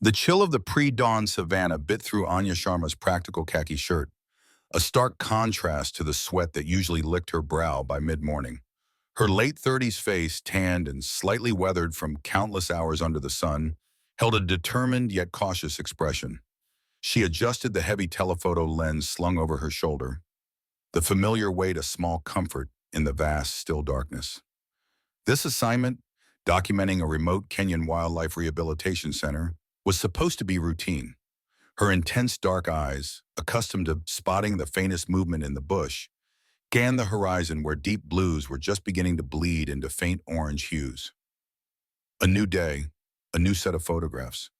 The chill of the pre-dawn Savanna bit through Anya Sharma's practical khaki shirt, a stark contrast to the sweat that usually licked her brow by mid-morning. Her late-30s face, tanned and slightly weathered from countless hours under the sun, held a determined yet cautious expression. She adjusted the heavy telephoto lens slung over her shoulder, the familiar weight a small comfort in the vast, still darkness. This assignment, documenting a remote Kenyan wildlife rehabilitation center, was supposed to be routine. Her intense dark eyes, accustomed to spotting the faintest movement in the bush, scanned the horizon where deep blues were just beginning to bleed into faint orange hues. A new day, a new set of photographs.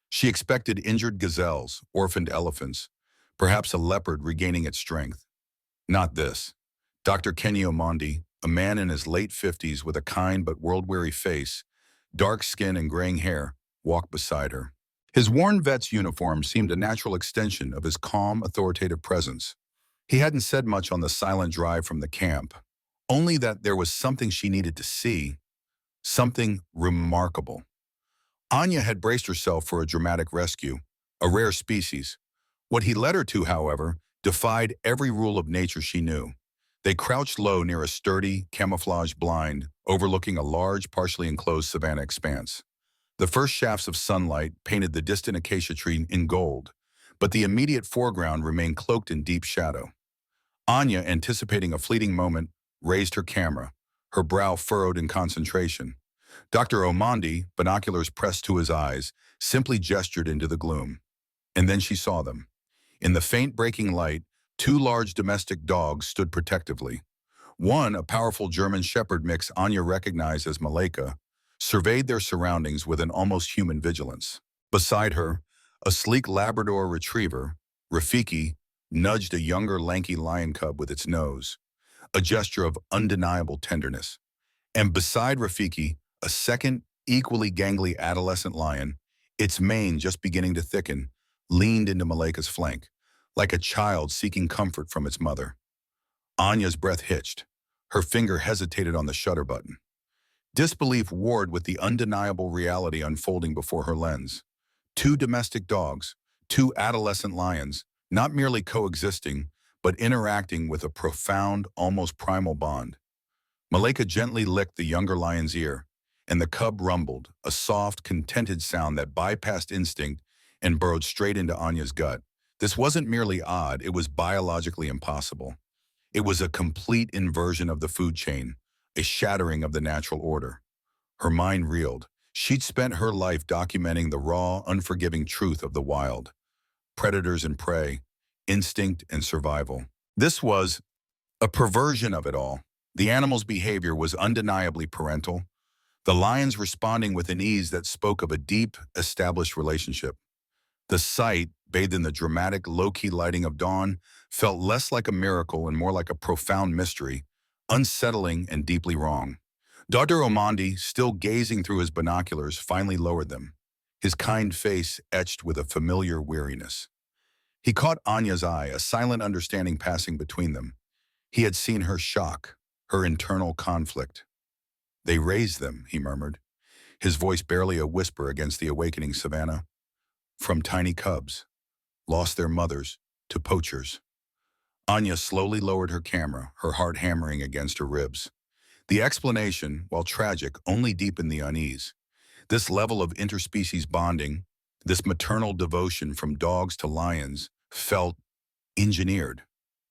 She expected injured gazelles, orphaned elephants, perhaps a leopard regaining its strength. Not this. Dr. Kenny Omondi, a man in his late 50s with a kind but world-weary face, dark skin and graying hair, walked beside her. His worn vet's uniform seemed a natural extension of his calm, authoritative presence. He hadn't said much on the silent drive from the camp, only that there was something she needed to see, something remarkable. Anya had braced herself for a dramatic rescue, a rare species. What he led her to, however, defied every rule of nature she knew. They crouched low near a sturdy, camouflaged blind, overlooking a large, partially enclosed savanna expanse. The first shafts of sunlight painted the distant acacia tree in gold, but the immediate foreground remained cloaked in deep shadow. Anya, anticipating a fleeting moment, raised her camera, her brow furrowed in concentration. Dr. Omondi, binoculars pressed to his eyes, simply gestured into the gloom. And then she saw them. In the faint breaking light, two large domestic dogs stood protectively. One, a powerful German Shepherd mix Anya recognized as Malaika, surveyed their surroundings with an almost human vigilance. Beside her, a sleek Labrador retriever, Rafiki, nudged a younger lanky lion cub with its nose, a gesture of undeniable tenderness. And beside Rafiki, a second, equally gangly adolescent lion, its mane just beginning to thicken, leaned into Malaika's flank, like a child seeking comfort from its mother. Anya's breath hitched. Her finger hesitated on the shutter button. Disbelief warred with the undeniable reality unfolding before her lens. Two domestic dogs, two adolescent lions, not merely coexisting, but interacting with a profound, almost primal bond. Malaika gently licked the younger lion's ear, and the cub rumbled, a soft, contented sound that bypassed instinct and burrowed straight into Anya's gut. This wasn't merely odd, it was biologically impossible. It was a complete inversion of the food chain, a shattering of the natural order. Her mind reeled. She'd spent her life documenting the raw, unforgiving truth of the wild. Predators and prey, instinct and survival. This was a perversion of it all. The animal's behavior was undeniably parental, the lions responding with an ease that spoke of a deep, established relationship. The sight, bathed in the dramatic, low-key lighting of dawn, felt less like a miracle and more like a profound mystery, unsettling and deeply wrong. Dr. Omondi, still gazing through his binoculars, finally lowered them, his kind face etched with a familiar weariness. He caught Anya's eye, a silent understanding passing between them. He had seen her shock, her internal conflict. "They raised them," he murmured, his voice barely a whisper against the awakening savanna. "From tiny cubs, lost their mothers, to poachers." Anya slowly lowered her camera, her heart hammering against her ribs. The explanation, while tragic, only deepened the unease. This level of interspecies bonding, this maternal devotion from dogs to lions, felt engineered,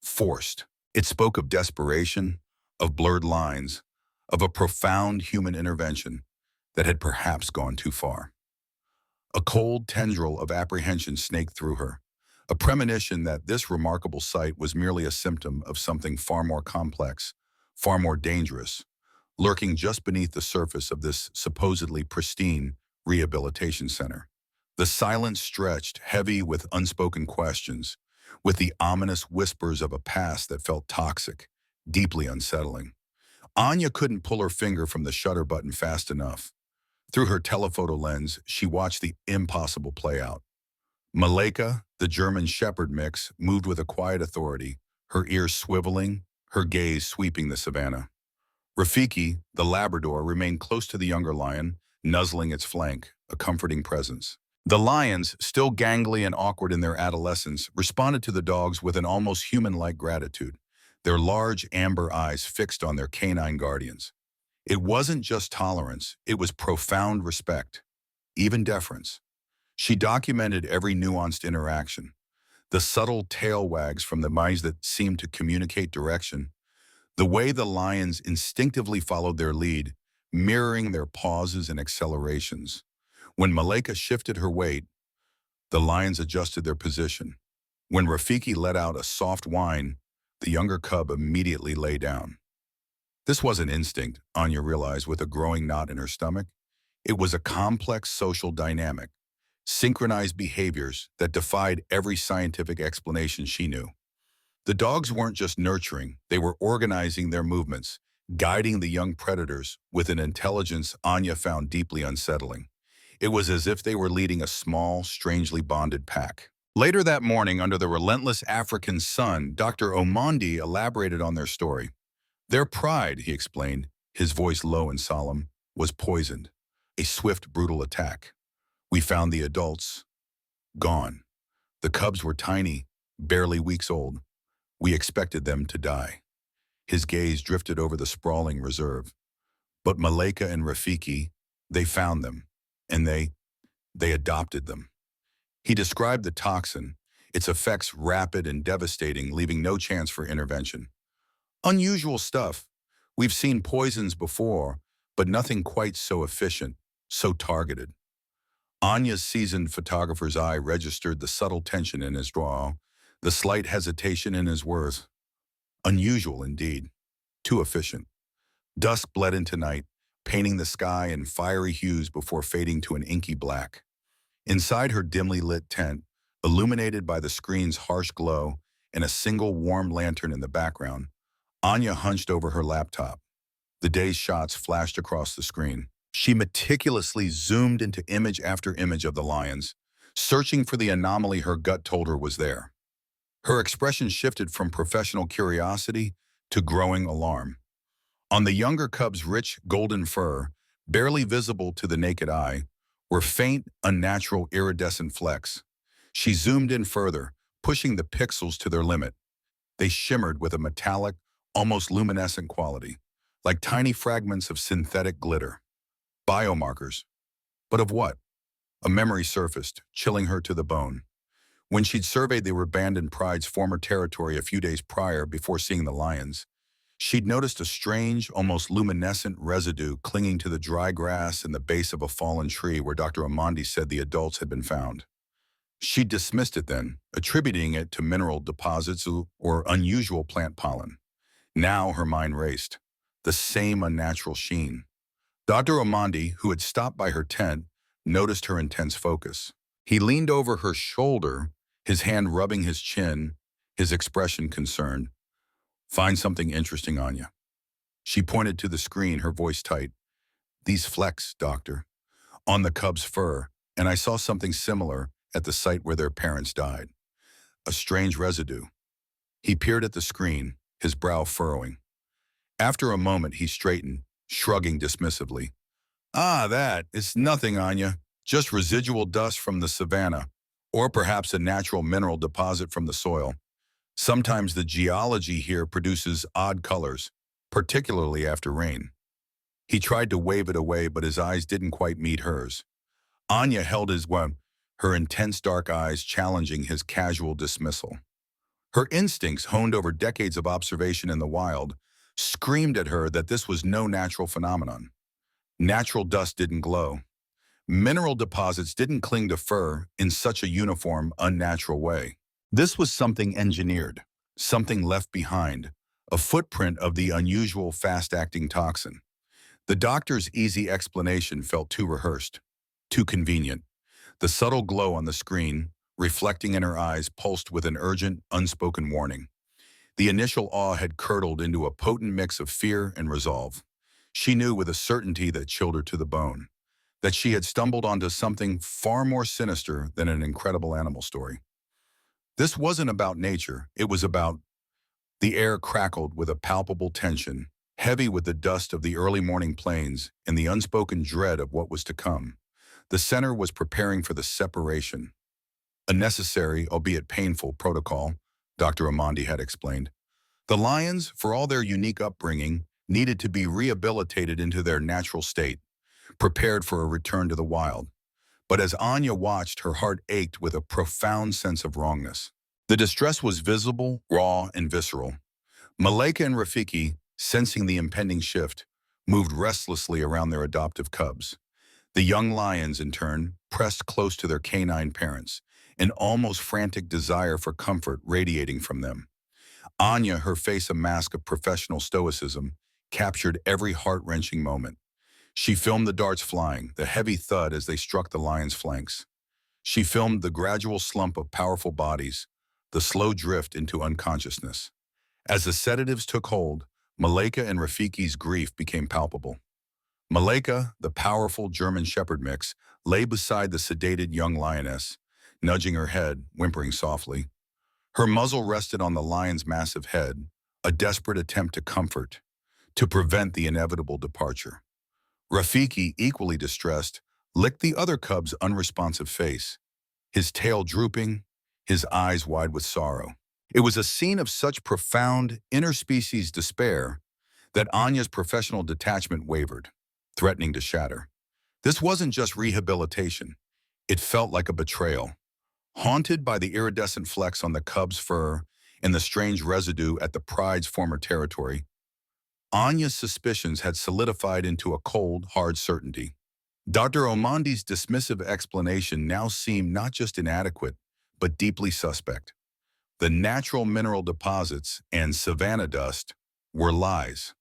forced. It spoke of desperation, of blurred lines, of a profound human intervention that had perhaps gone too far. A cold tendril of apprehension snaked through her, a premonition that this remarkable sight was merely a symptom of something far more complex, far more dangerous, lurking just beneath the surface of this supposedly pristine rehabilitation center. The silence stretched, heavy with unspoken questions, with the ominous whispers of a past that felt toxic, deeply unsettling. Anya couldn't pull her finger from the shutter button fast enough. Through her telephoto lens, she watched the impossible play out. Malaika, the German Shepherd mix, moved with a quiet authority, her ears swiveling, her gaze sweeping the savanna. Rafiki, the Labrador, remained close to the younger lion, nuzzling its flank, a comforting presence. The lions, still gangly and awkward in their adolescence, responded to the dogs with an almost human-like gratitude, their large amber eyes fixed on their canine guardians. It wasn't just tolerance, it was profound respect, even deference. She documented every nuanced interaction, the subtle tail wags from the mice that seemed to communicate direction, the way the lions instinctively followed their lead, mirroring their pauses and accelerations. When Malaika shifted her weight, the lions adjusted their position. When Rafiki let out a soft whine, the younger cub immediately lay down. This wasn't instinct, Anya realized with a growing knot in her stomach. It was a complex social dynamic, synchronized behaviors that defied every scientific explanation she knew. The dogs weren't just nurturing, they were organizing their movements, guiding the young predators with an intelligence Anya found deeply unsettling. It was as if they were leading a small, strangely bonded pack. Later that morning, under the relentless African sun, Dr. Omondi elaborated on their story. Their pride, he explained, his voice low and solemn, was poisoned. A swift, brutal attack. We found the adults gone. The cubs were tiny, barely weeks old. We expected them to die. His gaze drifted over the sprawling reserve. But Malaika and Rafiki, they found them, and they adopted them. He described the toxin, its effects rapid and devastating, leaving no chance for intervention. Unusual stuff. We've seen poisons before, but nothing quite so efficient, so targeted. Anya's seasoned photographer's eye registered the subtle tension in his draw, the slight hesitation in his words. Unusual indeed. Too efficient. Dusk bled into night, painting the sky in fiery hues before fading to an inky black. Inside her dimly lit tent, illuminated by the screen's harsh glow and a single warm lantern in the background, Anya hunched over her laptop. The day's shots flashed across the screen. She meticulously zoomed into image after image of the lions, searching for the anomaly her gut told her was there. Her expression shifted from professional curiosity to growing alarm. On the younger cub's rich golden fur, barely visible to the naked eye, were faint, unnatural iridescent flecks. She zoomed in further, pushing the pixels to their limit. They shimmered with a metallic, almost luminescent quality, like tiny fragments of synthetic glitter. Biomarkers. But of what? A memory surfaced, chilling her to the bone. When she'd surveyed the abandoned pride's former territory a few days prior before seeing the lions, she'd noticed a strange, almost luminescent residue clinging to the dry grass in the base of a fallen tree where Dr. Amandi said the adults had been found. She dismissed it then, attributing it to mineral deposits or unusual plant pollen. Now her mind raced. The same unnatural sheen. Dr. Amandi, who had stopped by her tent, noticed her intense focus. He leaned over her shoulder, his hand rubbing his chin, his expression concerned. Find something interesting, Anya. She pointed to the screen, her voice tight. These flecks, doctor, on the cub's fur, and I saw something similar at the site where their parents died. A strange residue. He peered at the screen, his brow furrowing. After a moment, he straightened, shrugging dismissively. It's nothing, Anya. Just residual dust from the savanna, or perhaps a natural mineral deposit from the soil. Sometimes the geology here produces odd colors, particularly after rain. He tried to wave it away, but his eyes didn't quite meet hers. Anya held his one, her intense dark eyes challenging his casual dismissal. Her instincts, honed over decades of observation in the wild, screamed at her that this was no natural phenomenon. Natural dust didn't glow. Mineral deposits didn't cling to fur in such a uniform, unnatural way. This was something engineered, something left behind, a footprint of the unusual fast-acting toxin. The doctor's easy explanation felt too rehearsed, too convenient. The subtle glow on the screen, reflecting in her eyes, pulsed with an urgent, unspoken warning. The initial awe had curdled into a potent mix of fear and resolve. She knew with a certainty that chilled her to the bone, that she had stumbled onto something far more sinister than an incredible animal story. This wasn't about nature, it was about... The air crackled with a palpable tension, heavy with the dust of the early morning plains and the unspoken dread of what was to come. The center was preparing for the separation, a necessary, albeit painful, protocol, Dr. Amandi had explained. The lions, for all their unique upbringing, needed to be rehabilitated into their natural state, prepared for a return to the wild. But as Anya watched, her heart ached with a profound sense of wrongness. The distress was visible, raw, and visceral. Malaika and Rafiki, sensing the impending shift, moved restlessly around their adoptive cubs. The young lions, in turn, pressed close to their canine parents, an almost frantic desire for comfort radiating from them. Anya, her face a mask of professional stoicism, captured every heart-wrenching moment. She filmed the darts flying, the heavy thud as they struck the lions' flanks. She filmed the gradual slump of powerful bodies, the slow drift into unconsciousness. As the sedatives took hold, Malaika and Rafiki's grief became palpable. Malaika, the powerful German Shepherd mix, lay beside the sedated young lioness, nudging her head, whimpering softly. Her muzzle rested on the lion's massive head, a desperate attempt to comfort, to prevent the inevitable departure. Rafiki, equally distressed, licked the other cub's unresponsive face, his tail drooping, his eyes wide with sorrow. It was a scene of such profound interspecies despair that Anya's professional detachment wavered, threatening to shatter. This wasn't just rehabilitation. It felt like a betrayal. Haunted by the iridescent flecks on the cub's fur and the strange residue at the pride's former territory, Anya's suspicions had solidified into a cold, hard certainty. Dr. Omandi's dismissive explanation now seemed not just inadequate, but deeply suspect. The natural mineral deposits and savanna dust were lies.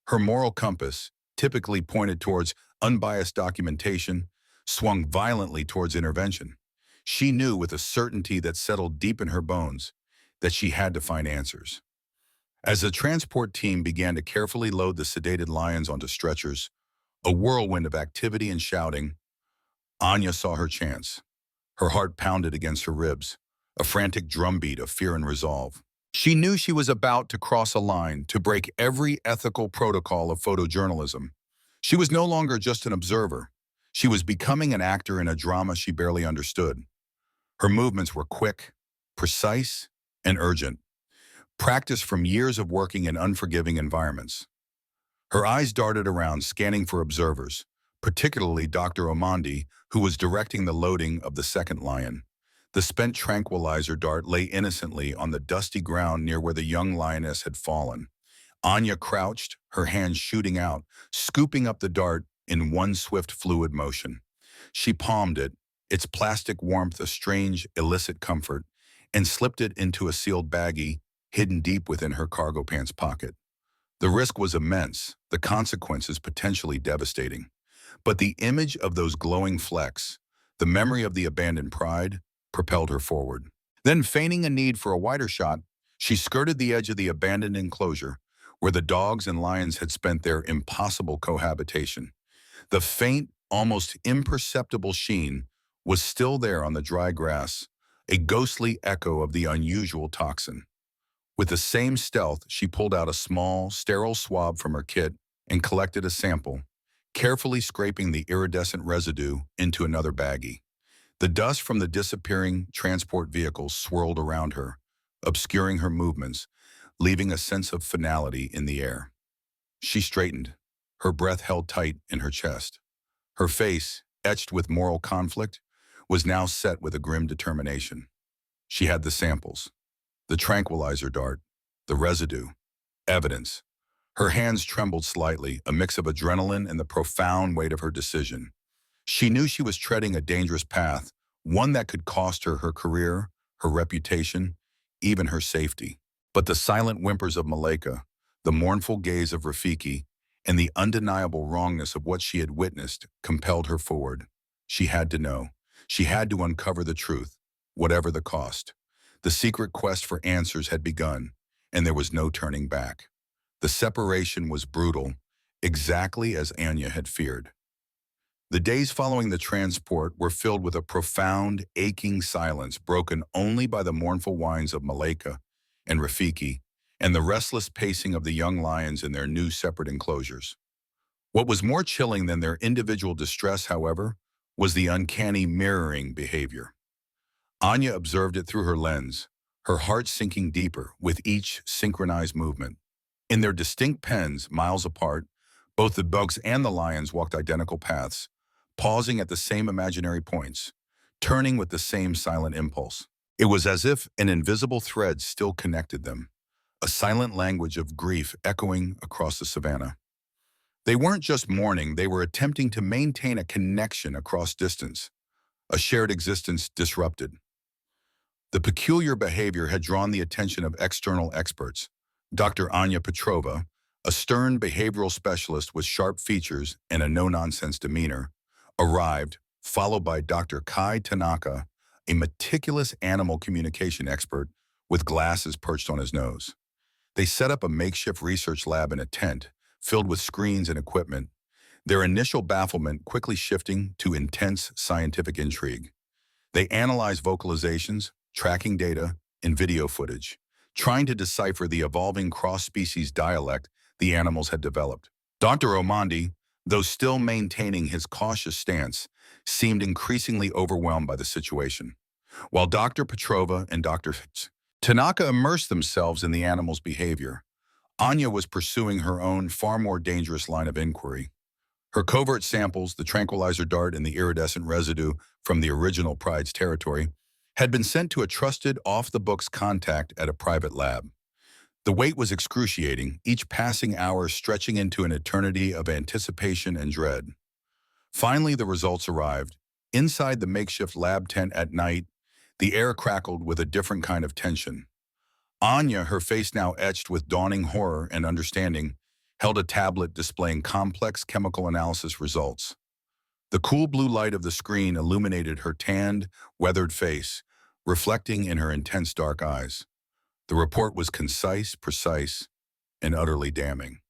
Her moral compass, typically pointed towards unbiased documentation, swung violently towards intervention. She knew with a certainty that settled deep in her bones that she had to find answers. As the transport team began to carefully load the sedated lions onto stretchers, a whirlwind of activity and shouting, Anya saw her chance. Her heart pounded against her ribs, a frantic drumbeat of fear and resolve. She knew she was about to cross a line to break every ethical protocol of photojournalism. She was no longer just an observer. She was becoming an actor in a drama she barely understood. Her movements were quick, precise, and urgent, practiced from years of working in unforgiving environments. Her eyes darted around, scanning for observers, particularly Dr. Omandi, who was directing the loading of the second lion. The spent tranquilizer dart lay innocently on the dusty ground near where the young lioness had fallen. Anya crouched, her hands shooting out, scooping up the dart in one swift fluid motion. She palmed it, its plastic warmth a strange, illicit comfort, and slipped it into a sealed baggie hidden deep within her cargo pants pocket. The risk was immense, the consequences potentially devastating. But the image of those glowing flecks, the memory of the abandoned pride, propelled her forward. Then, feigning a need for a wider shot, she skirted the edge of the abandoned enclosure, where the dogs and lions had spent their impossible cohabitation. The faint, almost imperceptible sheen was still there on the dry grass, a ghostly echo of the unusual toxin. With the same stealth, she pulled out a small, sterile swab from her kit and collected a sample, carefully scraping the iridescent residue into another baggie. The dust from the disappearing transport vehicles swirled around her, obscuring her movements, leaving a sense of finality in the air. She straightened, her breath held tight in her chest. Her face, etched with moral conflict, was now set with a grim determination. She had the samples, the tranquilizer dart, the residue, evidence. Her hands trembled slightly, a mix of adrenaline and the profound weight of her decision. She knew she was treading a dangerous path, one that could cost her her career, her reputation, even her safety. But the silent whimpers of Malaika, the mournful gaze of Rafiki, and the undeniable wrongness of what she had witnessed compelled her forward. She had to know. She had to uncover the truth, whatever the cost. The secret quest for answers had begun, and there was no turning back. The separation was brutal, exactly as Anya had feared. The days following the transport were filled with a profound, aching silence broken only by the mournful whines of Malaika and Rafiki and the restless pacing of the young lions in their new separate enclosures. What was more chilling than their individual distress, however, was the uncanny mirroring behavior. Anya observed it through her lens, her heart sinking deeper with each synchronized movement. In their distinct pens, miles apart, both the dogs and the lions walked identical paths, pausing at the same imaginary points, turning with the same silent impulse. It was as if an invisible thread still connected them, a silent language of grief echoing across the savannah. They weren't just mourning, they were attempting to maintain a connection across distance, a shared existence disrupted. The peculiar behavior had drawn the attention of external experts. Dr. Anya Petrova, a stern behavioral specialist with sharp features and a no-nonsense demeanor, arrived, followed by Dr. Kai Tanaka, a meticulous animal communication expert with glasses perched on his nose. They set up a makeshift research lab in a tent, filled with screens and equipment, their initial bafflement quickly shifting to intense scientific intrigue. They analyzed vocalizations, tracking data, and video footage, trying to decipher the evolving cross-species dialect the animals had developed. Dr. Omandi, though still maintaining his cautious stance, seemed increasingly overwhelmed by the situation. While Dr. Petrova and Dr. Tanaka immersed themselves in the animal's behavior, Anya was pursuing her own far more dangerous line of inquiry. Her covert samples, the tranquilizer dart and the iridescent residue from the original pride's territory, had been sent to a trusted, off-the-books contact at a private lab. The wait was excruciating, each passing hour stretching into an eternity of anticipation and dread. Finally, the results arrived. Inside the makeshift lab tent at night, the air crackled with a different kind of tension. Anya, her face now etched with dawning horror and understanding, held a tablet displaying complex chemical analysis results. The cool blue light of the screen illuminated her tanned, weathered face, reflecting in her intense dark eyes. The report was concise, precise, and utterly damning.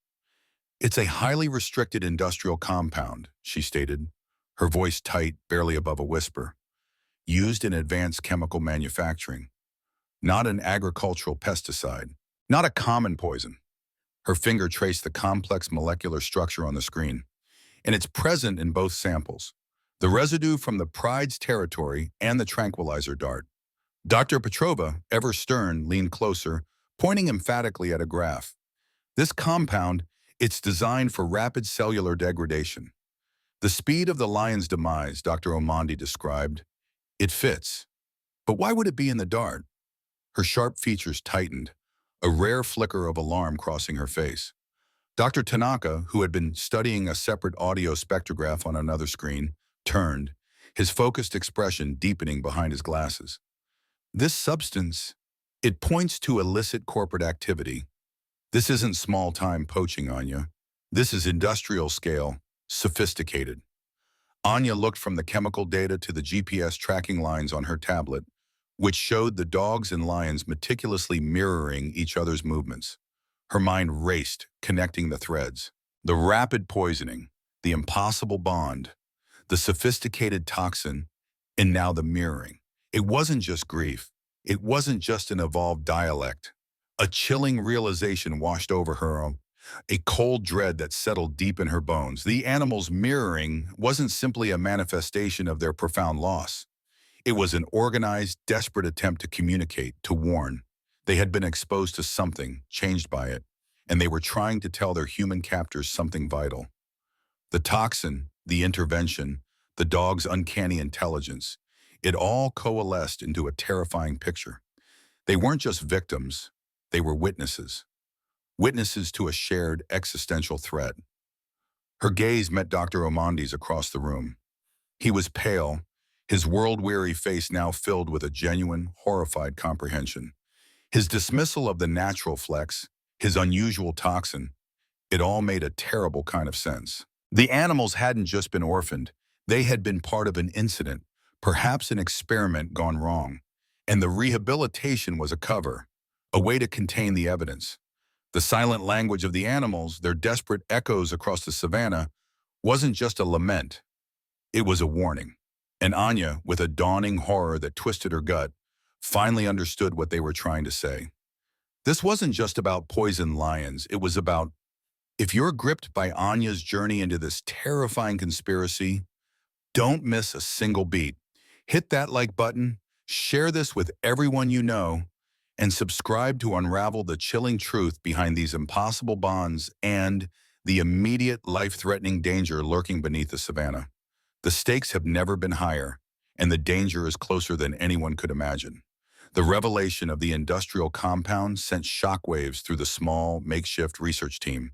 "It's a highly restricted industrial compound," she stated, her voice tight, barely above a whisper, "used in advanced chemical manufacturing. Not an agricultural pesticide, not a common poison." Her finger traced the complex molecular structure on the screen, and it's present in both samples, the residue from the pride's territory and the tranquilizer dart. Dr. Petrova, ever stern, leaned closer, pointing emphatically at a graph. "This compound, it's designed for rapid cellular degradation. The speed of the lion's demise," Dr. Omandi described. "It fits. But why would it be in the dart?" Her sharp features tightened, a rare flicker of alarm crossing her face. Dr. Tanaka, who had been studying a separate audio spectrograph on another screen, turned, his focused expression deepening behind his glasses. "This substance, it points to illicit corporate activity. This isn't small-time poaching, Anya. This is industrial scale, sophisticated." Anya looked from the chemical data to the GPS tracking lines on her tablet, which showed the dogs and lions meticulously mirroring each other's movements. Her mind raced, connecting the threads. The rapid poisoning, the impossible bond, the sophisticated toxin, and now the mirroring. It wasn't just grief. It wasn't just an evolved dialect. A chilling realization washed over her, a cold dread that settled deep in her bones. The animals mirroring wasn't simply a manifestation of their profound loss. It was an organized, desperate attempt to communicate, to warn. They had been exposed to something, changed by it, and they were trying to tell their human captors something vital. The toxin, the intervention, the dog's uncanny intelligence, it all coalesced into a terrifying picture. They weren't just victims, they were witnesses. Witnesses to a shared existential threat. Her gaze met Dr. Omandi's across the room. He was pale, his world-weary face now filled with a genuine, horrified comprehension. His dismissal of the natural flex, his unusual toxin, it all made a terrible kind of sense. The animals hadn't just been orphaned, they had been part of an incident, perhaps an experiment gone wrong. And the rehabilitation was a cover, a way to contain the evidence. The silent language of the animals, their desperate echoes across the savannah, wasn't just a lament, it was a warning. And Anya, with a dawning horror that twisted her gut, finally understood what they were trying to say. This wasn't just about poisoned lions, it was about, if you're gripped by Anya's journey into this terrifying conspiracy, Don't miss a single beat. Hit that like button, share this with everyone you know, and subscribe to unravel the chilling truth behind these impossible bonds and the immediate life-threatening danger lurking beneath the savannah. The stakes have never been higher, and the danger is closer than anyone could imagine. The revelation of the industrial compound sent shockwaves through the small, makeshift research team.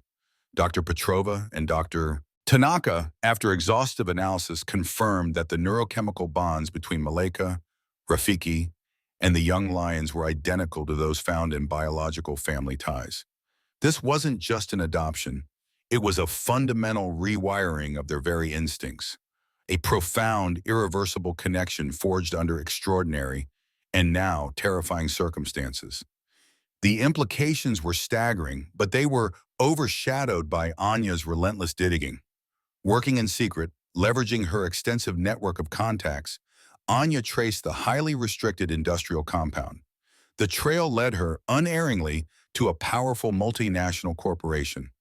Dr. Petrova and Dr. Tanaka, after exhaustive analysis, confirmed that the neurochemical bonds between Malaika, Rafiki, and the young lions were identical to those found in biological family ties. This wasn't just an adoption. It was a fundamental rewiring of their very instincts, a profound, irreversible connection forged under extraordinary and now terrifying circumstances. The implications were staggering, but they were overshadowed by Anya's relentless digging. Working in secret, leveraging her extensive network of contacts, Anya traced the highly restricted industrial compound. The trail led her unerringly to a powerful multinational corporation,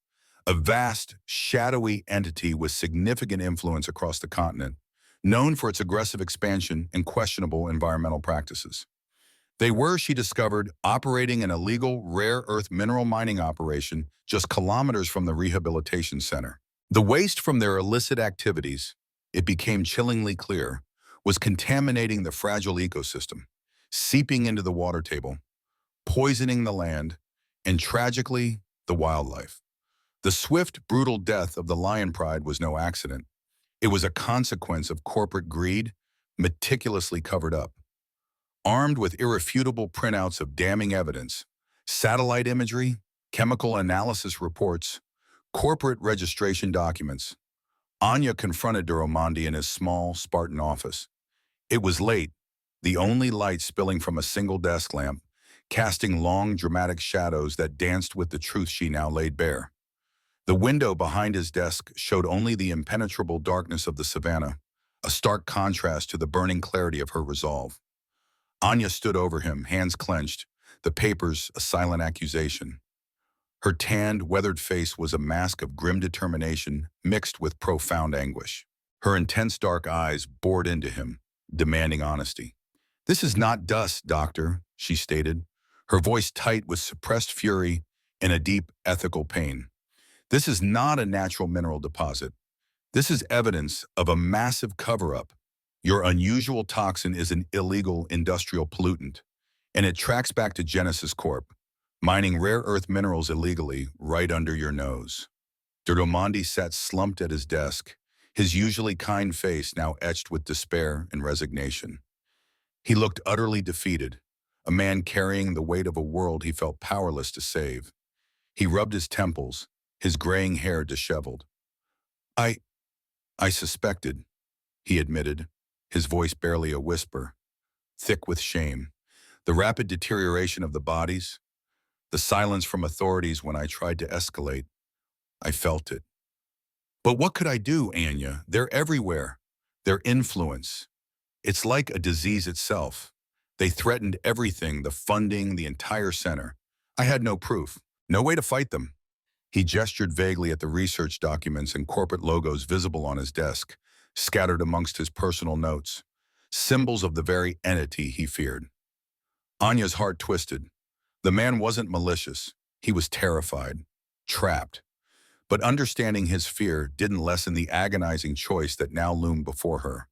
a vast, shadowy entity with significant influence across the continent, known for its aggressive expansion and questionable environmental practices. They were, she discovered, operating an illegal rare earth mineral mining operation just kilometers from the rehabilitation center. The waste from their illicit activities, it became chillingly clear, was contaminating the fragile ecosystem, seeping into the water table, poisoning the land, and tragically, the wildlife. The swift, brutal death of the lion pride was no accident. It was a consequence of corporate greed, meticulously covered up. Armed with irrefutable printouts of damning evidence, satellite imagery, chemical analysis reports, corporate registration documents, Anya confronted Duromandi in his small, Spartan office. It was late, the only light spilling from a single desk lamp, casting long, dramatic shadows that danced with the truth she now laid bare. The window behind his desk showed only the impenetrable darkness of the savannah, a stark contrast to the burning clarity of her resolve. Anya stood over him, hands clenched, the papers a silent accusation. Her tanned, weathered face was a mask of grim determination mixed with profound anguish. Her intense dark eyes bored into him, demanding honesty. "This is not dust, doctor," she stated, her voice tight with suppressed fury and a deep ethical pain. "This is not a natural mineral deposit. This is evidence of a massive cover-up. Your unusual toxin is an illegal industrial pollutant, and it tracks back to Genesis Corp, mining rare earth minerals illegally right under your nose." Duromandi sat slumped at his desk, his usually kind face now etched with despair and resignation. He looked utterly defeated, a man carrying the weight of a world he felt powerless to save. He rubbed his temples, his graying hair disheveled. I I suspected," he admitted, his voice barely a whisper, thick with shame. "The rapid deterioration of the bodies, the silence from authorities when I tried to escalate, I felt it. But what could I do, Anya? They're everywhere. Their influence. It's like a disease itself. They threatened everything, the funding, the entire center. I had no proof, no way to fight them." He gestured vaguely at the research documents and corporate logos visible on his desk, scattered amongst his personal notes, symbols of the very entity he feared. Anya's heart twisted. The man wasn't malicious. He was terrified, trapped. But understanding his fear didn't lessen the agonizing choice that now loomed before her.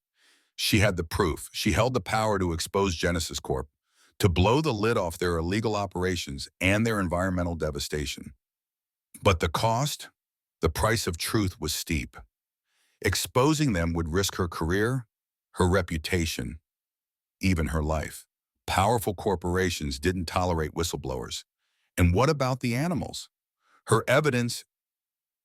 She had the proof. She held the power to expose Genesis Corp, to blow the lid off their illegal operations and their environmental devastation. But the cost? The price of truth was steep. Exposing them would risk her career, her reputation, even her life. Powerful corporations didn't tolerate whistleblowers. And what about the animals? Her evidence,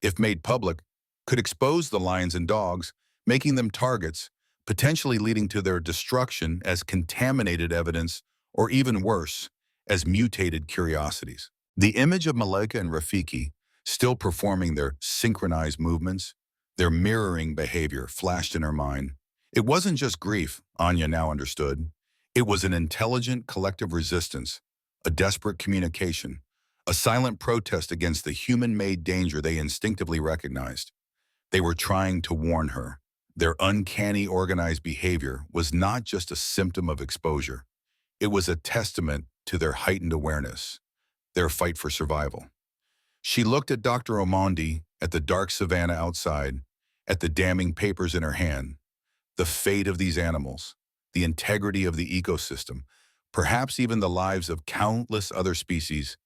if made public, could expose the lions and dogs, making them targets, potentially leading to their destruction as contaminated evidence, or even worse, as mutated curiosities. The image of Malaika and Rafiki, still performing their synchronized movements, their mirroring behavior flashed in her mind. It wasn't just grief, Anya now understood. It was an intelligent collective resistance, a desperate communication, a silent protest against the human-made danger they instinctively recognized. They were trying to warn her. Their uncanny organized behavior was not just a symptom of exposure. It was a testament to their heightened awareness, their fight for survival. She looked at Dr. Omondi, at the dark savanna outside, at the damning papers in her hand. The fate of these animals, the integrity of the ecosystem, perhaps even the lives of countless other species,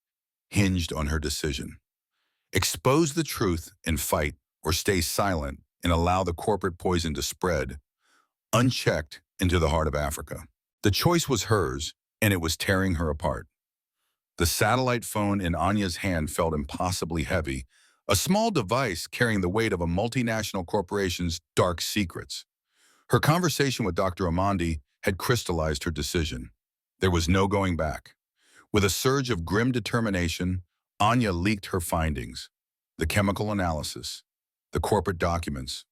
hinged on her decision. Expose the truth and fight, or stay silent and allow the corporate poison to spread, unchecked, into the heart of Africa. The choice was hers, and it was tearing her apart. The satellite phone in Anya's hand felt impossibly heavy, a small device carrying the weight of a multinational corporation's dark secrets. Her conversation with Dr. Amandi had crystallized her decision. There was no going back. With a surge of grim determination, Anya leaked her findings, the chemical analysis, the corporate documents,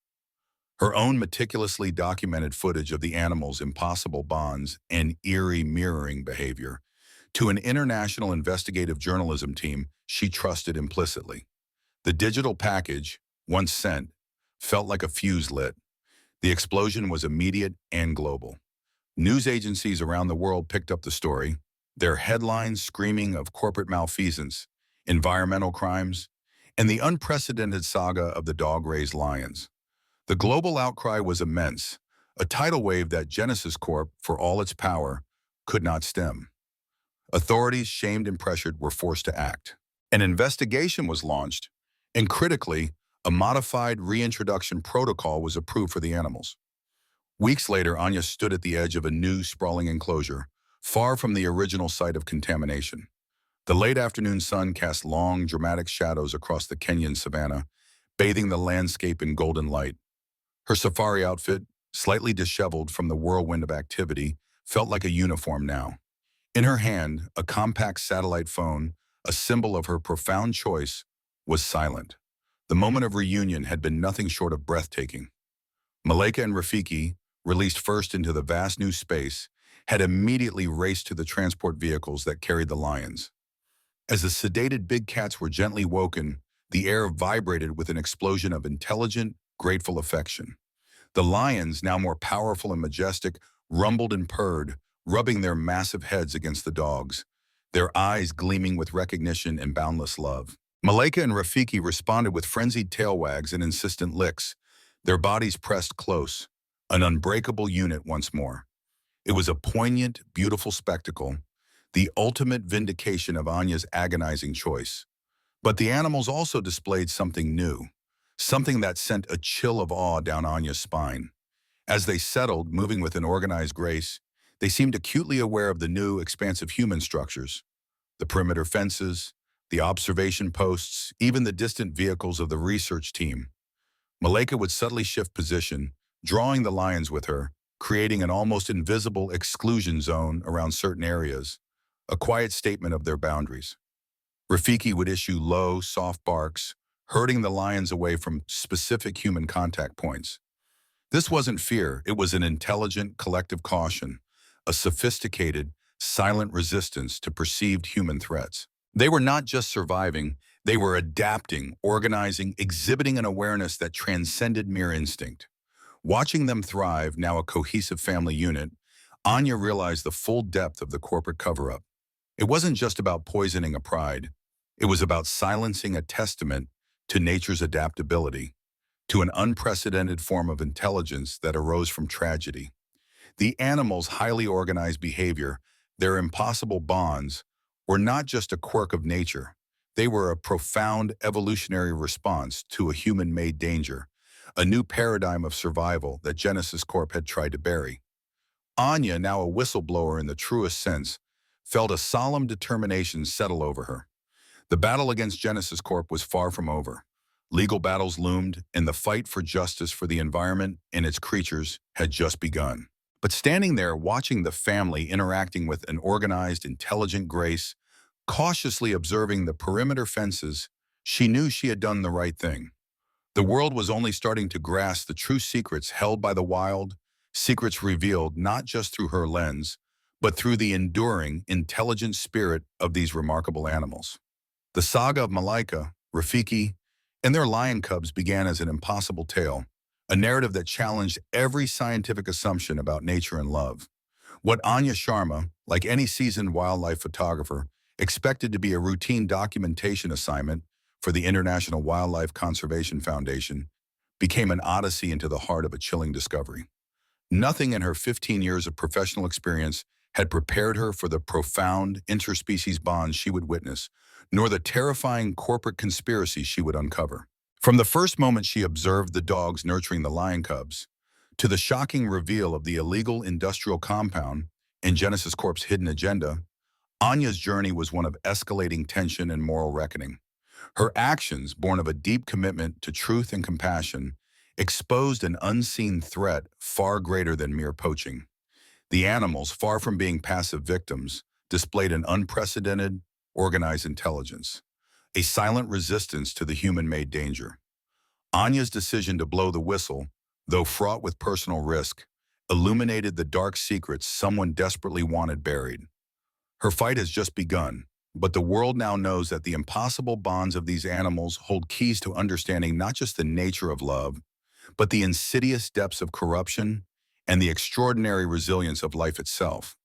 her own meticulously documented footage of the animals' impossible bonds and eerie mirroring behavior, to an international investigative journalism team she trusted implicitly. The digital package, once sent, felt like a fuse lit. The explosion was immediate and global. News agencies around the world picked up the story, their headlines screaming of corporate malfeasance, environmental crimes, and the unprecedented saga of the dog-raised lions. The global outcry was immense, a tidal wave that Genesis Corp, for all its power, could not stem. Authorities, shamed and pressured, were forced to act. An investigation was launched, and critically, a modified reintroduction protocol was approved for the animals. Weeks later, Anya stood at the edge of a new, sprawling enclosure, far from the original site of contamination. The late afternoon sun cast long, dramatic shadows across the Kenyan savanna, bathing the landscape in golden light. Her safari outfit, slightly disheveled from the whirlwind of activity, felt like a uniform now. In her hand, a compact satellite phone, a symbol of her profound choice, was silent. The moment of reunion had been nothing short of breathtaking. Malaika and Rafiki, released first into the vast new space, had immediately raced to the transport vehicles that carried the lions. As the sedated big cats were gently woken, the air vibrated with an explosion of intelligent, grateful affection. The lions, now more powerful and majestic, rumbled and purred, rubbing their massive heads against the dogs, their eyes gleaming with recognition and boundless love. Malaika and Rafiki responded with frenzied tail wags and insistent licks, their bodies pressed close, an unbreakable unit once more. It was a poignant, beautiful spectacle, the ultimate vindication of Anya's agonizing choice. But the animals also displayed something new, something that sent a chill of awe down Anya's spine. As they settled, moving with an organized grace, they seemed acutely aware of the new, expansive human structures, the perimeter fences, the observation posts, even the distant vehicles of the research team. Malaika would subtly shift position, drawing the lions with her, creating an almost invisible exclusion zone around certain areas, a quiet statement of their boundaries. Rafiki would issue low, soft barks, herding the lions away from specific human contact points. This wasn't fear, it was an intelligent, collective caution, a sophisticated, silent resistance to perceived human threats. They were not just surviving, they were adapting, organizing, exhibiting an awareness that transcended mere instinct. Watching them thrive, now a cohesive family unit, Anya realized the full depth of the corporate cover-up. It wasn't just about poisoning a pride. It was about silencing a testament to nature's adaptability, to an unprecedented form of intelligence that arose from tragedy. The animals' highly organized behavior, their impossible bonds, were not just a quirk of nature. They were a profound evolutionary response to a human-made danger, a new paradigm of survival that Genesis Corp had tried to bury. Anya, now a whistleblower in the truest sense, felt a solemn determination settle over her. The battle against Genesis Corp was far from over. Legal battles loomed, and the fight for justice for the environment and its creatures had just begun. But standing there, watching the family interacting with an organized, intelligent grace, cautiously observing the perimeter fences, she knew she had done the right thing. The world was only starting to grasp the true secrets held by the wild, secrets revealed not just through her lens, but through the enduring, intelligent spirit of these remarkable animals. The saga of Malaika, Rafiki, and their lion cubs began as an impossible tale, a narrative that challenged every scientific assumption about nature and love. What Anya Sharma, like any seasoned wildlife photographer, expected to be a routine documentation assignment for the International Wildlife Conservation Foundation became an odyssey into the heart of a chilling discovery. Nothing in her 15 years of professional experience had prepared her for the profound interspecies bonds she would witness, nor the terrifying corporate conspiracies she would uncover. From the first moment she observed the dogs nurturing the lion cubs, to the shocking reveal of the illegal industrial compound in Genesis Corp's hidden agenda, Anya's journey was one of escalating tension and moral reckoning. Her actions, born of a deep commitment to truth and compassion, exposed an unseen threat far greater than mere poaching. The animals, far from being passive victims, displayed an unprecedented, organized intelligence, a silent resistance to the human-made danger. Anya's decision to blow the whistle, though fraught with personal risk, illuminated the dark secrets someone desperately wanted buried. Her fight has just begun, but the world now knows that the impossible bonds of these animals hold keys to understanding not just the nature of love, but the insidious depths of corruption and the extraordinary resilience of life itself.